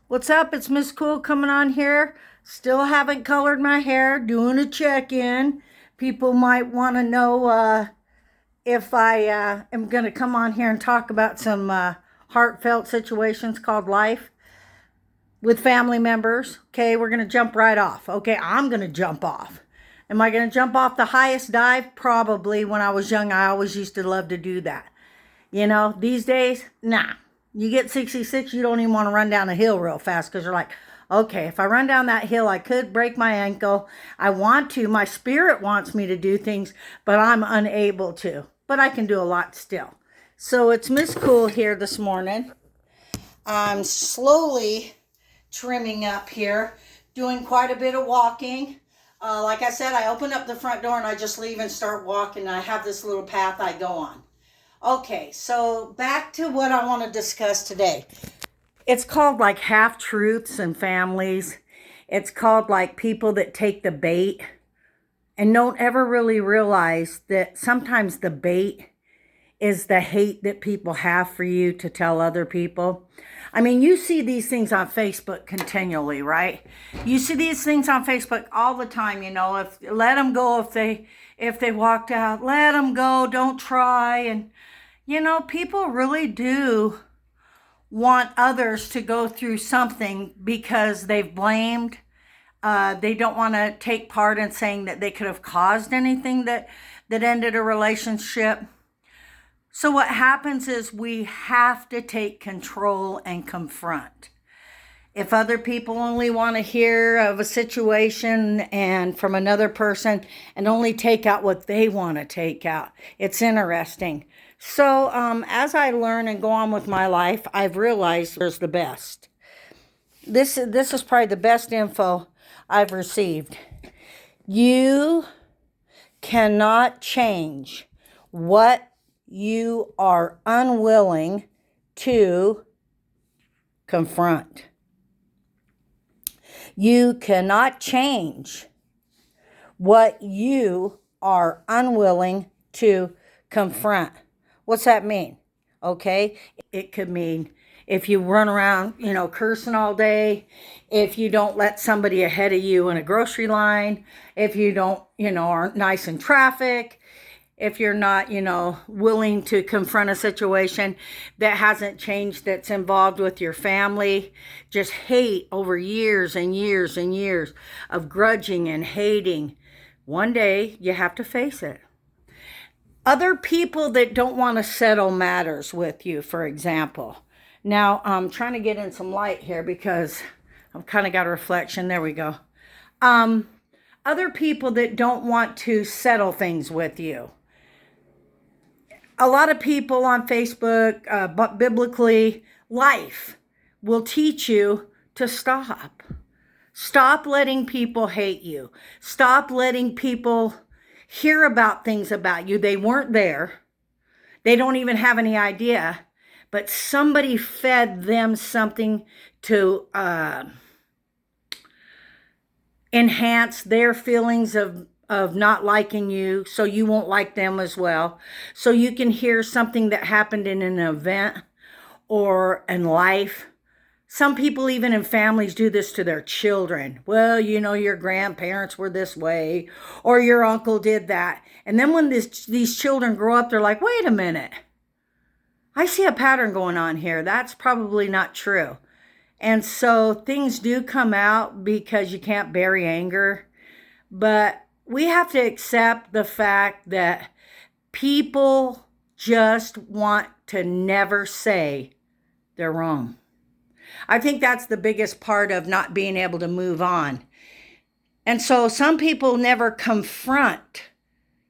What's up? It's Miss Cool coming on here. Still haven't colored my hair, doing a check-in. People might want to know if I am going to come on here and talk about some heartfelt situations called life with family members. Okay, we're going to jump right off. Okay, I'm going to jump off. Am I going to jump off the highest dive? Probably. When I was young, I always used to love to do that. These days, nah. You get 66, you don't even want to run down a hill real fast because you're like, okay, if I run down that hill, I could break my ankle. I want to. My spirit wants me to do things, but I'm unable to. But I can do a lot still. So it's Miss Cool here this morning. I'm slowly trimming up here, doing quite a bit of walking. Like I said, I open up the front door and I just leave and start walking. I have this little path I go on. Okay, so back to what I want to discuss today. It's called like half-truths and families. It's called like people that take the bait and don't ever really realize that sometimes the bait is the hate that people have for you to tell other people. I mean, you see these things on Facebook continually, right? You see these things on Facebook all the time, if let them go if they walked out, let them go, don't try. And people really do want others to go through something because they've blamed. They don't want to take part in saying that they could have caused anything that ended a relationship. So what happens is we have to take control and confront. If other people only want to hear of a situation and from another person and only take out what they want to take out, it's interesting. So as I learn and go on with my life, I've realized there's the best. This is probably the best info I've received. You cannot change what you are unwilling to confront. You cannot change what you are unwilling to confront. What's that mean? Okay, it could mean if you run around, cursing all day, if you don't let somebody ahead of you in a grocery line, if you don't, aren't nice in traffic, if you're not, willing to confront a situation that hasn't changed, that's involved with your family, just hate over years and years and years of grudging and hating. One day you have to face it. Other people that don't want to settle matters with you, for example. Now, I'm trying to get in some light here because I've kind of got a reflection. There we go. Other people that don't want to settle things with you. A lot of people on Facebook, but biblically, life will teach you to stop. Stop letting people hate you. Stop letting people hear about things about you. They weren't there. They don't even have any idea. But somebody fed them something to enhance their feelings of not liking you, so you won't like them as well. So you can hear something that happened in an event or in life. Some people, even in families, do this to their children. Well, your grandparents were this way, or your uncle did that. And then when these children grow up, they're like, wait a minute. I see a pattern going on here. That's probably not true. And so things do come out because you can't bury anger. But we have to accept the fact that people just want to never say they're wrong. I think that's the biggest part of not being able to move on. And so some people never confront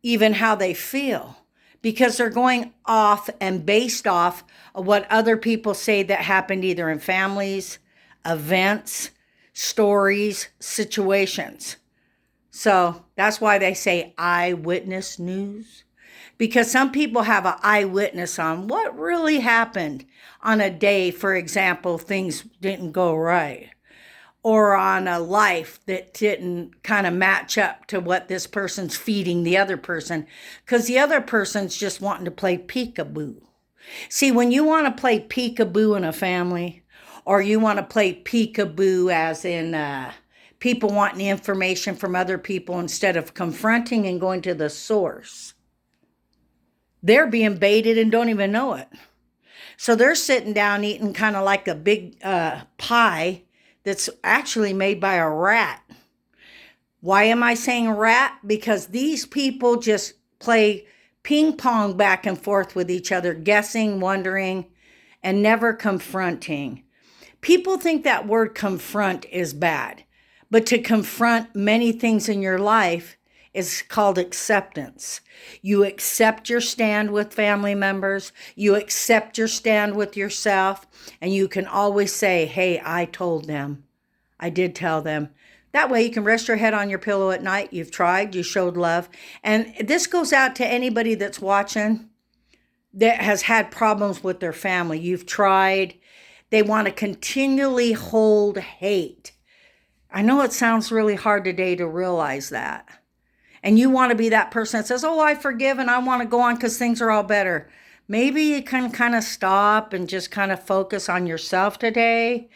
even how they feel because they're going off and based off of what other people say that happened either in families, events, stories, situations. So that's why they say eyewitness news. Because some people have an eyewitness on what really happened on a day, for example, things didn't go right. Or on a life that didn't kind of match up to what this person's feeding the other person. Because the other person's just wanting to play peekaboo. See, when you want to play peekaboo in a family, or you want to play peekaboo, as in people wanting information from other people instead of confronting and going to the source. They're being baited and don't even know it. So they're sitting down eating kind of like a big pie that's actually made by a rat. Why am I saying rat? Because these people just play ping pong back and forth with each other, guessing, wondering, and never confronting. People think that word confront is bad, but to confront many things in your life is called acceptance. You accept your stand with family members, you accept your stand with yourself, and you can always say, hey, I told them. I did tell them. That way you can rest your head on your pillow at night. You've tried, you showed love. And this goes out to anybody that's watching that has had problems with their family. You've tried. They want to continually hold hate. I know it sounds really hard today to realize that. And you want to be that person that says, oh, I forgive and I want to go on because things are all better. Maybe you can kind of stop and just kind of focus on yourself today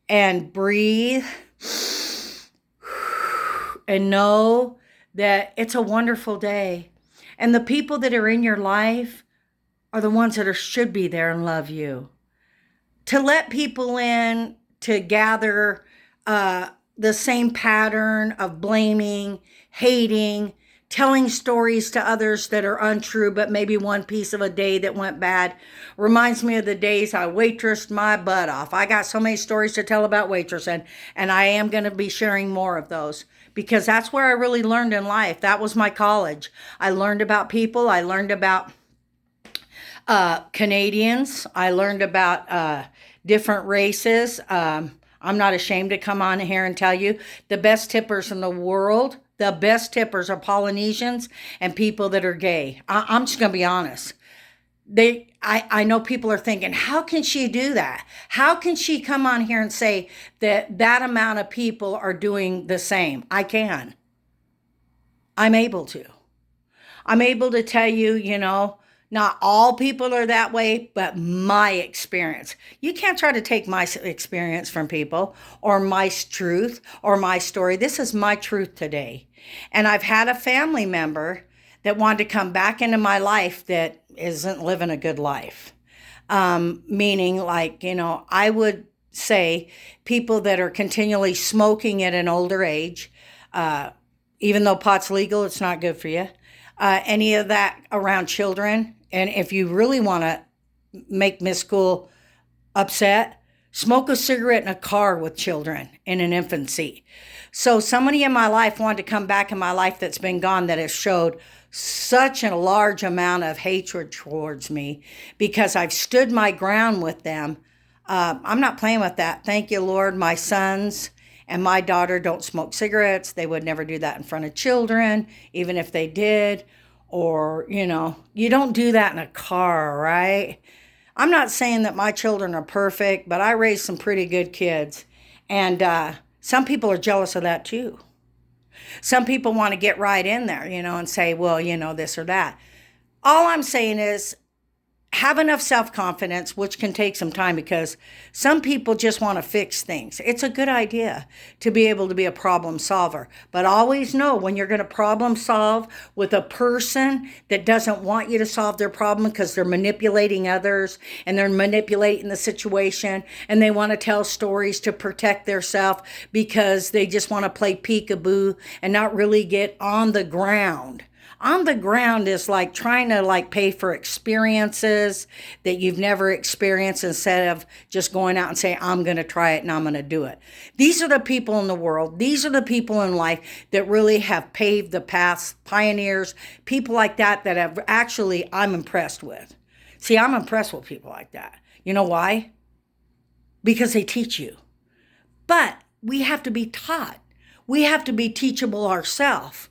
and breathe and know that it's a wonderful day. And the people that are in your life are the ones that should be there and love you. To let people in to gather the same pattern of blaming, hating, telling stories to others that are untrue, but maybe one piece of a day that went bad reminds me of the days I waitressed my butt off. I got so many stories to tell about waitressing, and I am going to be sharing more of those because that's where I really learned in life. That was my college. I learned about people. I learned about Canadians. I learned about different races. I'm not ashamed to come on here and tell you the best tippers in the world, the best tippers are Polynesians and people that are gay. I'm just going to be honest. I know people are thinking, how can she do that? How can she come on here and say that that amount of people are doing the same? I can. I'm able to. I'm able to tell you, not all people are that way, but my experience. You can't try to take my experience from people or my truth or my story. This is my truth today. And I've had a family member that wanted to come back into my life that isn't living a good life. Meaning like, I would say people that are continually smoking at an older age, even though pot's legal, it's not good for you. Any of that around children. And if you really want to make Miss Cool upset, smoke a cigarette in a car with children in an infancy. So somebody in my life wanted to come back in my life that's been gone that has showed such a large amount of hatred towards me because I've stood my ground with them. I'm not playing with that. Thank you, Lord. My sons and my daughter don't smoke cigarettes. They would never do that in front of children, even if they did. Or, you don't do that in a car, right? I'm not saying that my children are perfect, but I raised some pretty good kids. And some people are jealous of that too. Some people want to get right in there, and say, well, this or that. All I'm saying is have enough self-confidence, which can take some time because some people just want to fix things. It's a good idea to be able to be a problem solver, but always know when you're going to problem solve with a person that doesn't want you to solve their problem because they're manipulating others and they're manipulating the situation and they want to tell stories to protect themselves because they just want to play peekaboo and not really get on the ground. On the ground is like trying to pay for experiences that you've never experienced instead of just going out and saying, I'm going to try it and I'm going to do it. These are the people in the world. These are the people in life that really have paved the paths, pioneers, people like that have actually I'm impressed with. See, I'm impressed with people like that. You know why? Because they teach you. But we have to be taught. We have to be teachable ourselves,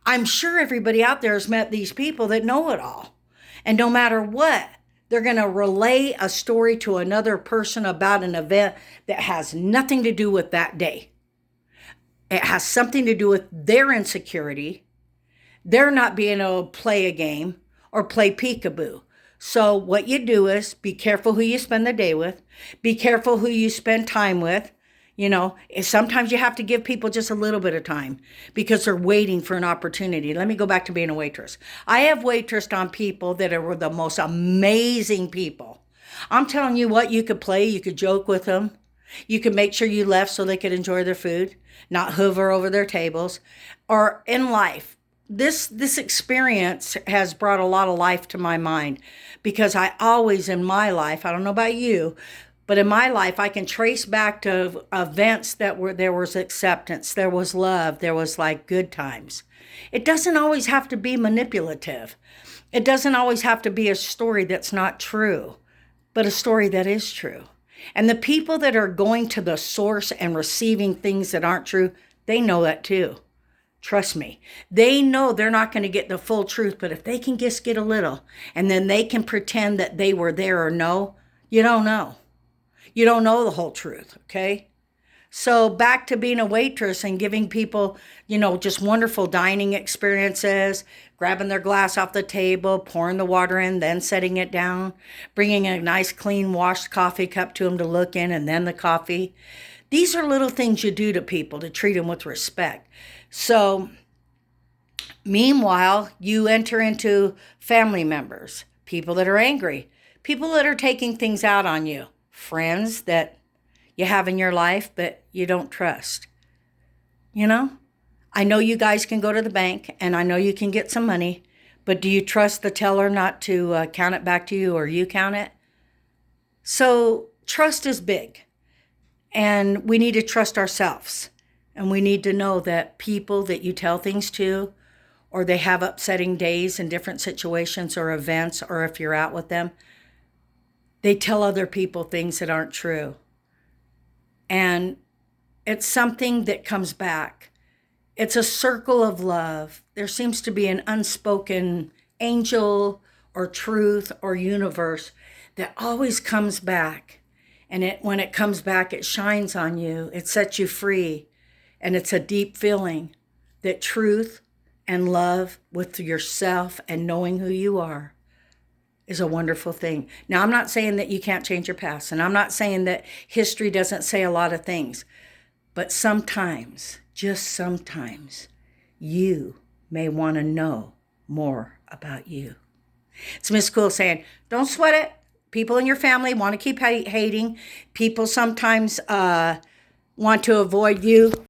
I'm sure everybody out there has met these people that know it all. And no matter what, they're going to relay a story to another person about an event that has nothing to do with that day. It has something to do with their insecurity, their not being able to play a game or play peekaboo. So what you do is be careful who you spend the day with. Be careful who you spend time with. You know, sometimes you have to give people just a little bit of time because they're waiting for an opportunity. Let me go back to being a waitress. I have waitressed on people that were the most amazing people. I'm telling you what, you could play, you could joke with them. You could make sure you left so they could enjoy their food, not hover over their tables. Or in life, this experience has brought a lot of life to my mind because I always in my life, I don't know about you, but in my life, I can trace back to events that were there was acceptance, there was love, there was like good times. It doesn't always have to be manipulative. It doesn't always have to be a story that's not true, but a story that is true. And the people that are going to the source and receiving things that aren't true, they know that too. Trust me. They know they're not going to get the full truth, but if they can just get a little, and then they can pretend that they were there or no, you don't know. You don't know the whole truth, okay? So back to being a waitress and giving people, just wonderful dining experiences, grabbing their glass off the table, pouring the water in, then setting it down, bringing a nice clean washed coffee cup to them to look in, and then the coffee. These are little things you do to people to treat them with respect. So meanwhile, you enter into family members, people that are angry, people that are taking things out on you, friends that you have in your life, but you don't trust. I know you guys can go to the bank and I know you can get some money, but do you trust the teller not to count it back to you or you count it? So trust is big and we need to trust ourselves. And we need to know that people that you tell things to, or they have upsetting days in different situations or events, or if you're out with them, they tell other people things that aren't true. And it's something that comes back. It's a circle of love. There seems to be an unspoken angel or truth or universe that always comes back. And when it comes back, it shines on you. It sets you free. And it's a deep feeling that truth and love with yourself and knowing who you are is a wonderful thing. Now, I'm not saying that you can't change your past, and I'm not saying that history doesn't say a lot of things, but sometimes, just sometimes, you may want to know more about you. It's Miss Cool saying, don't sweat it. People in your family want to keep hating. People sometimes want to avoid you.